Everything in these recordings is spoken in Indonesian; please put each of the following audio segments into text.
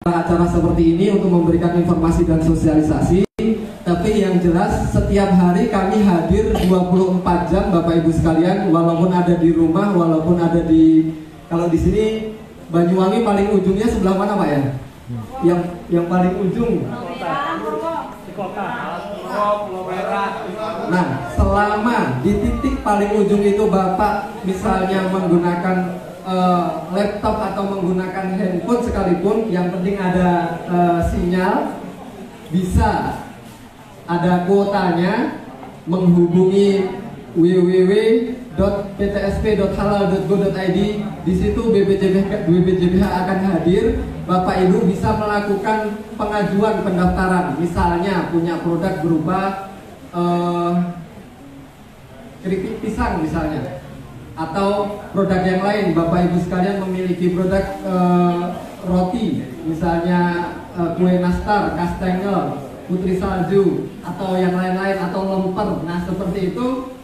acara seperti ini untuk memberikan informasi dan sosialisasi. Tapi yang jelas setiap hari kami hadir 24 jam Bapak Ibu sekalian, walaupun ada di rumah, walaupun ada di, kalau di sini Banyuwangi paling ujungnya sebelah mana Pak ya? Yang paling ujung Nah, selama di titik paling ujung itu Bapak misalnya menggunakan laptop atau menggunakan handphone sekalipun, yang penting ada sinyal, bisa ada kuotanya, menghubungi www.ptsp.halal.go.id. Di situ BPJBH akan hadir. Bapak Ibu bisa melakukan pengajuan pendaftaran, misalnya punya produk berupa keripik pisang misalnya, atau produk yang lain. Bapak Ibu sekalian memiliki produk roti, misalnya kue nastar, kastengel, putri salju, atau yang lain-lain, atau lemper. Nah seperti itu,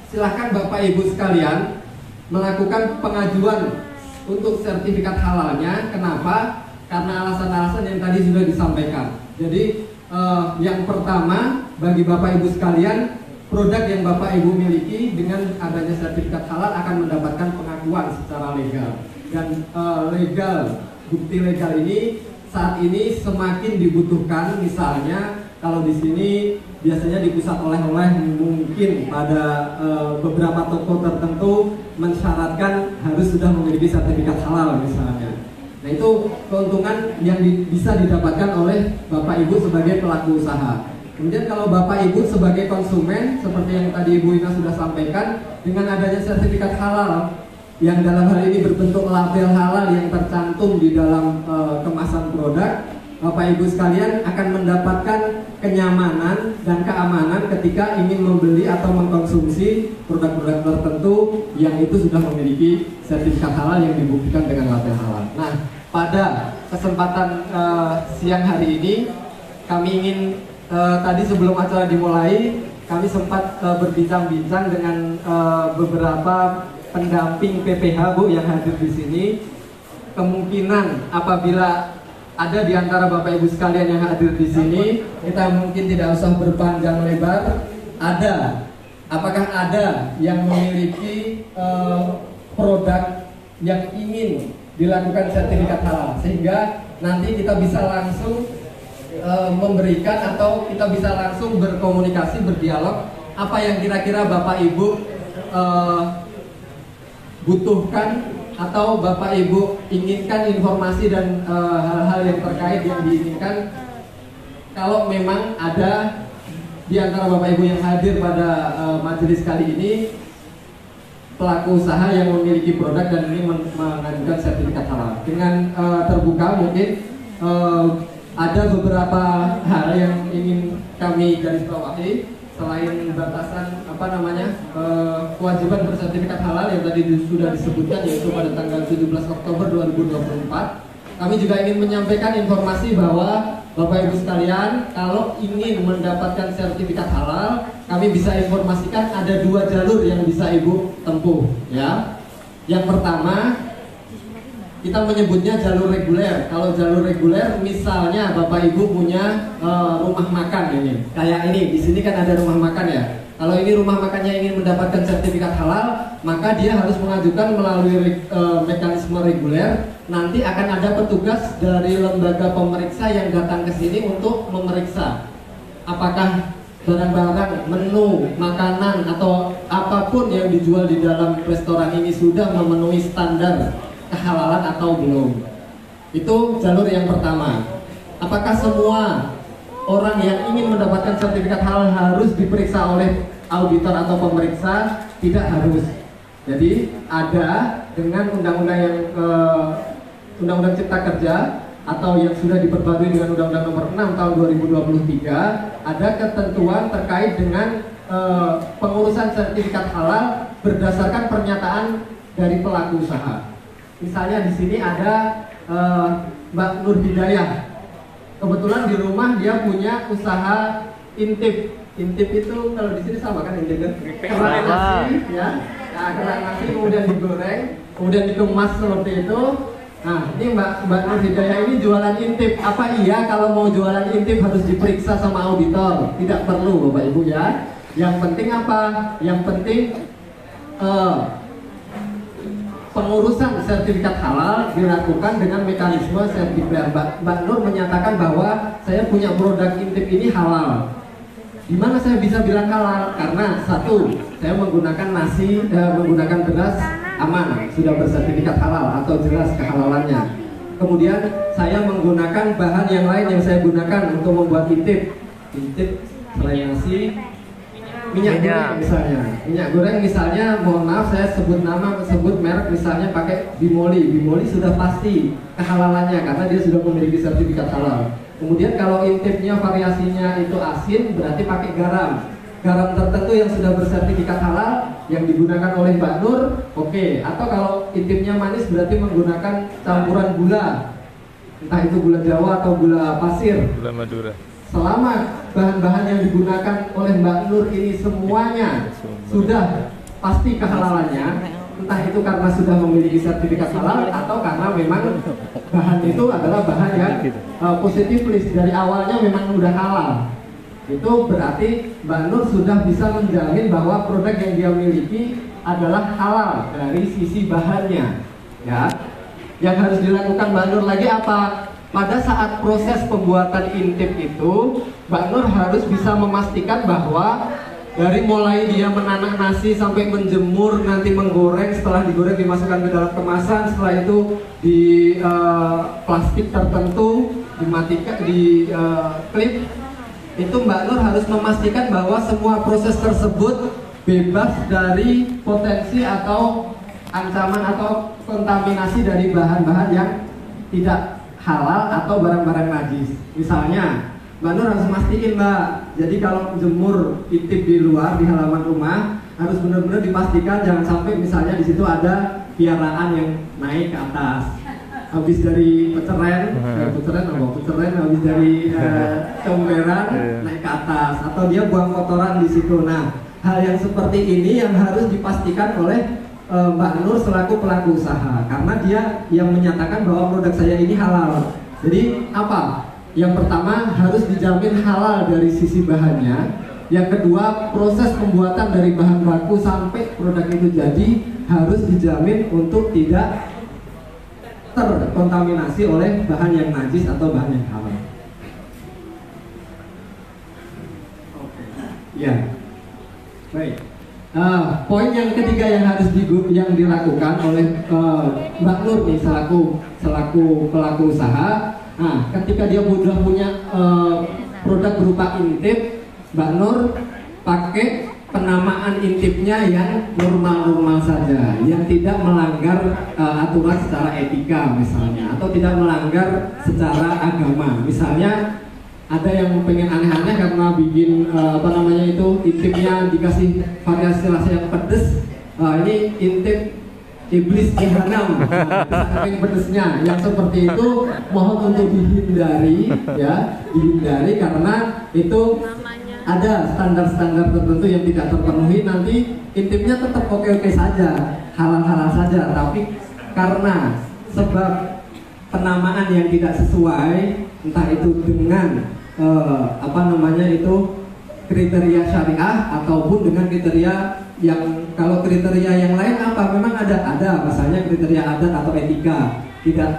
silahkan Bapak Ibu sekalian melakukan pengajuan untuk sertifikat halalnya. Kenapa? Karena alasan-alasan yang tadi sudah disampaikan. Jadi yang pertama, bagi Bapak Ibu sekalian, produk yang Bapak Ibu miliki dengan adanya sertifikat halal akan mendapatkan pengakuan secara legal. Dan bukti legal ini saat ini semakin dibutuhkan. Misalnya kalau di sini biasanya di pusat oleh-oleh mungkin pada beberapa toko tertentu mensyaratkan harus sudah memiliki sertifikat halal misalnya. Nah itu keuntungan yang bisa didapatkan oleh Bapak Ibu sebagai pelaku usaha. Kemudian kalau Bapak Ibu sebagai konsumen, seperti yang tadi Ibu Ina sudah sampaikan, dengan adanya sertifikat halal yang dalam hal ini berbentuk label halal yang tercantum di dalam kemasan produk, Bapak Ibu sekalian akan mendapatkan kenyamanan dan keamanan ketika ingin membeli atau mengkonsumsi produk-produk tertentu yang itu sudah memiliki sertifikat halal yang dibuktikan dengan label halal. Nah, pada kesempatan siang hari ini kami ingin tadi sebelum acara dimulai kami sempat berbincang-bincang dengan beberapa pendamping PPH Bu yang hadir di sini. Kemungkinan apabila ada di antara Bapak Ibu sekalian yang hadir di sini, kita mungkin tidak usah berpanjang lebar. Apakah ada yang memiliki produk yang ingin dilakukan sertifikat halal, sehingga nanti kita bisa langsung memberikan atau kita bisa langsung berkomunikasi, berdialog apa yang kira-kira Bapak Ibu butuhkan atau Bapak Ibu inginkan informasi dan hal-hal yang terkait yang diinginkan. Kalau memang ada di antara Bapak Ibu yang hadir pada majelis kali ini pelaku usaha yang memiliki produk dan ingin mengajukan sertifikat halal, dengan terbuka mungkin ada beberapa hal yang ingin kami garis bawahi. Selain batasan kewajiban bersertifikat halal yang tadi sudah disebutkan, yaitu pada tanggal 17 Oktober 2024, kami juga ingin menyampaikan informasi bahwa Bapak Ibu sekalian, kalau ingin mendapatkan sertifikat halal, kami bisa informasikan ada 2 jalur yang bisa Ibu tempuh ya. Yang pertama, kita menyebutnya jalur reguler. Kalau jalur reguler, misalnya Bapak Ibu punya rumah makan ini, kayak ini, di sini kan ada rumah makan ya. Kalau ini rumah makannya ingin mendapatkan sertifikat halal, maka dia harus mengajukan melalui mekanisme reguler. Nanti akan ada petugas dari lembaga pemeriksa yang datang ke sini untuk memeriksa apakah barang-barang, menu, makanan atau apapun yang dijual di dalam restoran ini sudah memenuhi standar kehalalan atau belum. Itu jalur yang pertama. Apakah semua orang yang ingin mendapatkan sertifikat halal harus diperiksa oleh auditor atau pemeriksa? Tidak harus. Jadi ada dengan undang-undang yang Undang-Undang Cipta Kerja atau yang sudah diperbarui dengan Undang-Undang Nomor 6 tahun 2023, ada ketentuan terkait dengan pengurusan sertifikat halal berdasarkan pernyataan dari pelaku usaha. Misalnya di sini ada Mbak Nur Hidayah. Kebetulan di rumah dia punya usaha intip. Intip itu kalau di sini sama kan intip kan? Kerak nasi ya. Nah, kerak nasi kemudian digoreng, kemudian dikemas seperti itu. Nah, ini Mbak Nur Hidayah ini jualan intip. Apa iya kalau mau jualan intip harus diperiksa sama auditor? Tidak perlu Bapak Ibu ya. Yang penting apa? Yang penting pengurusan sertifikat halal dilakukan dengan mekanisme sertifikat. Mbak Nur menyatakan bahwa saya punya produk intip ini halal. Gimana saya bisa bilang halal? Karena satu, saya menggunakan menggunakan beras aman, sudah bersertifikat halal atau jelas kehalalannya. Kemudian saya menggunakan bahan yang lain yang saya gunakan untuk membuat intip selain nasi, minyak goreng misalnya. Minyak goreng misalnya, mohon maaf saya sebut merek misalnya pakai Bimoli. Bimoli sudah pasti kehalalannya karena dia sudah memiliki sertifikat halal. Kemudian kalau intipnya variasinya itu asin, berarti pakai garam. Garam tertentu yang sudah bersertifikat halal yang digunakan oleh Mbak Nur, oke. Atau kalau intipnya manis berarti menggunakan campuran gula, entah itu gula Jawa atau gula pasir, gula Madura. Selama bahan-bahan yang digunakan oleh Mbak Nur ini semuanya sudah pasti kehalalannya, entah itu karena sudah memiliki sertifikat halal atau karena memang bahan itu adalah bahan yang positif list dari awalnya memang sudah halal. Itu berarti Mbak Nur sudah bisa menjamin bahwa produk yang dia miliki adalah halal dari sisi bahannya. Ya, yang harus dilakukan Mbak Nur lagi apa? Pada saat proses pembuatan intip itu, Mbak Nur harus bisa memastikan bahwa dari mulai dia menanak nasi sampai menjemur, nanti menggoreng, setelah digoreng dimasukkan ke dalam kemasan, setelah itu di plastik tertentu, dimatikan, di klip. Itu Mbak Nur harus memastikan bahwa semua proses tersebut bebas dari potensi atau ancaman atau kontaminasi dari bahan-bahan yang tidak halal atau barang-barang najis. Misalnya, Mbak Nur harus mastiin Mbak, jadi kalau jemur intip di luar di halaman rumah harus benar-benar dipastikan jangan sampai misalnya di situ ada piaraan yang naik ke atas. Habis dari peceren, habis dari comberan naik ke atas, atau dia buang kotoran di situ. Nah, hal yang seperti ini yang harus dipastikan oleh Mbak Nur selaku pelaku usaha, karena dia yang menyatakan bahwa produk saya ini halal. Jadi apa? Yang pertama harus dijamin halal dari sisi bahannya. Yang kedua, proses pembuatan dari bahan baku sampai produk itu jadi harus dijamin untuk tidak terkontaminasi oleh bahan yang najis atau bahan yang halal. Oke. Ya. Baik. Poin yang ketiga yang harus dilakukan oleh Mbak Nur nih selaku pelaku usaha. Nah, ketika dia sudah punya produk berupa intip, Mbak Nur pakai penamaan intipnya yang normal-normal saja, yang tidak melanggar aturan secara etika misalnya, atau tidak melanggar secara agama. Misalnya ada yang pengen aneh-aneh karena bikin intipnya dikasih variasi rasa yang pedes. Ini intip iblis jahanam, saking pedesnya. Yang seperti itu mohon untuk dihindari ya, dihindari karena itu ada standar-standar tertentu yang tidak terpenuhi. Nanti intipnya tetap oke-oke saja, halal-halal saja, tapi karena sebab penamaan yang tidak sesuai, entah itu dengan kriteria syariah ataupun dengan kriteria yang, kalau kriteria yang lain apa? Memang ada misalnya kriteria adat atau etika, tidak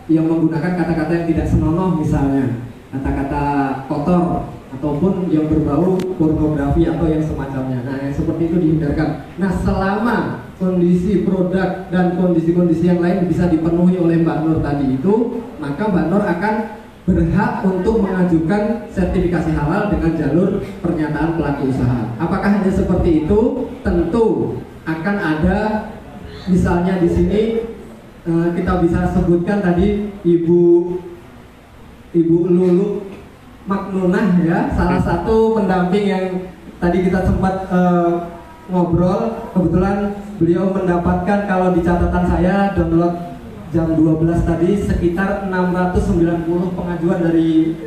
yang menggunakan kata-kata yang tidak senonoh, misalnya kata-kata kotor ataupun yang berbau pornografi atau yang semacamnya. Nah, yang seperti itu dihindarkan. Nah, selama kondisi produk dan kondisi-kondisi yang lain bisa dipenuhi oleh Mbak Nur tadi itu, maka Mbak Nur akan berhak untuk mengajukan sertifikasi halal dengan jalur pernyataan pelaku usaha. Apakah hanya seperti itu? Tentu akan ada, misalnya di sini kita bisa sebutkan tadi Ibu Lulu Maknunah ya, salah satu pendamping yang tadi kita sempat ngobrol. Kebetulan beliau mendapatkan, kalau di catatan saya download jam 12 tadi, sekitar 690 pengajuan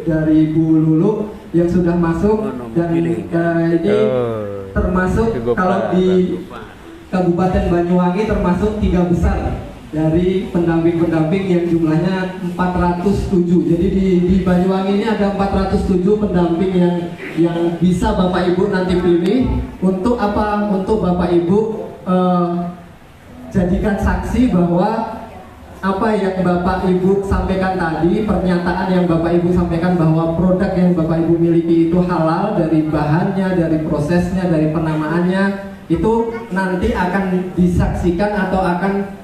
dari Bu Lulu yang sudah masuk, dan ini termasuk kalau di Kabupaten Banyuwangi termasuk 3 besar dari pendamping-pendamping yang jumlahnya 407. Jadi di Banyuwangi ini ada 407 pendamping yang bisa Bapak Ibu nanti pilih untuk apa? Untuk Bapak Ibu jadikan saksi bahwa apa yang Bapak Ibu sampaikan tadi, pernyataan yang Bapak Ibu sampaikan bahwa produk yang Bapak Ibu miliki itu halal dari bahannya, dari prosesnya, dari penamaannya, itu nanti akan disaksikan atau akan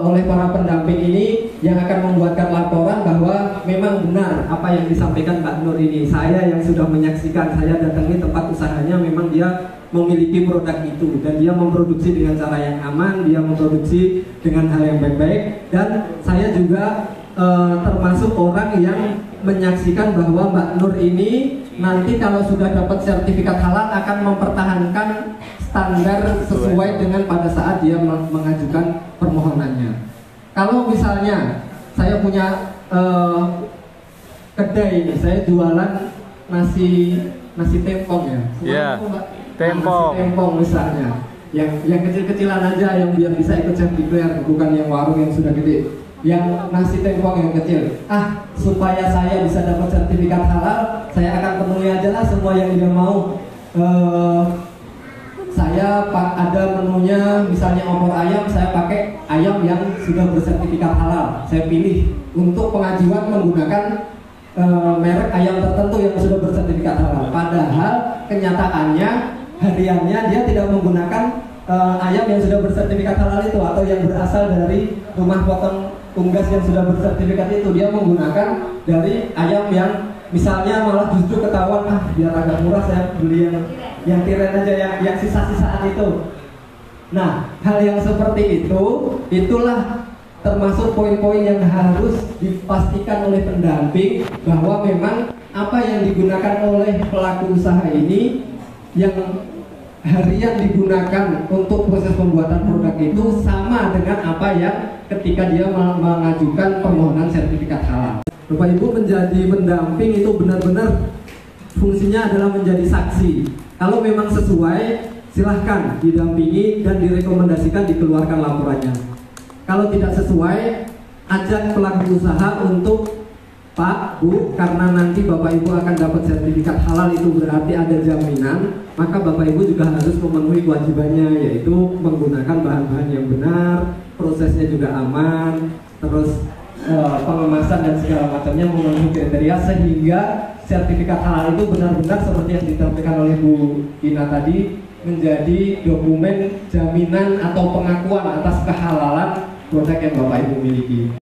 oleh para pendamping ini yang akan membuatkan laporan bahwa memang benar apa yang disampaikan Mbak Nur ini. Saya yang sudah menyaksikan, saya datangi tempat usahanya, memang dia memiliki produk itu dan dia memproduksi dengan cara yang aman, dia memproduksi dengan hal yang baik-baik, dan saya juga termasuk orang yang menyaksikan bahwa Mbak Nur ini nanti kalau sudah dapat sertifikat halal akan mempertahankan standar sesuai dengan pada saat dia mengajukan permohonannya. Kalau misalnya saya punya kedai ini, saya jualan nasi tempong ya. Iya. Tempong. Nasi tempong misalnya. Yang kecil-kecilan aja yang biar bisa ikut chef declare, bukan yang warung yang sudah gede. Yang nasi tempong yang kecil. Supaya saya bisa dapat sertifikat halal, saya akan penuhi aja lah semua yang dia mau. Saya ada menunya, misalnya opor ayam, saya pakai ayam yang sudah bersertifikat halal. Saya pilih untuk pengajuan menggunakan merek ayam tertentu yang sudah bersertifikat halal. Padahal kenyataannya hariannya dia tidak menggunakan ayam yang sudah bersertifikat halal itu, atau yang berasal dari rumah potong unggas yang sudah bersertifikat itu. Dia menggunakan dari ayam yang misalnya malah justru ketahuan, biar agak murah saya beli yang tiren aja, yang sisa-sisaan itu. Nah, hal yang seperti itu, itulah termasuk poin-poin yang harus dipastikan oleh pendamping bahwa memang apa yang digunakan oleh pelaku usaha ini, yang harian digunakan untuk proses pembuatan produk itu sama dengan apa yang ketika dia mengajukan permohonan sertifikat halal. Bapak Ibu menjadi pendamping itu benar-benar fungsinya adalah menjadi saksi. Kalau memang sesuai, silahkan didampingi dan direkomendasikan dikeluarkan laporannya. Kalau tidak sesuai, ajak pelaku usaha untuk Pak, Bu, karena nanti Bapak Ibu akan dapat sertifikat halal, itu berarti ada jaminan, maka Bapak Ibu juga harus memenuhi kewajibannya, yaitu menggunakan bahan-bahan yang benar, prosesnya juga aman, terus pengemasan dan segala macamnya memenuhi kriteria, sehingga sertifikat halal itu benar-benar seperti yang disampaikan oleh Bu Ina tadi, menjadi dokumen jaminan atau pengakuan atas kehalalan produk yang Bapak Ibu miliki.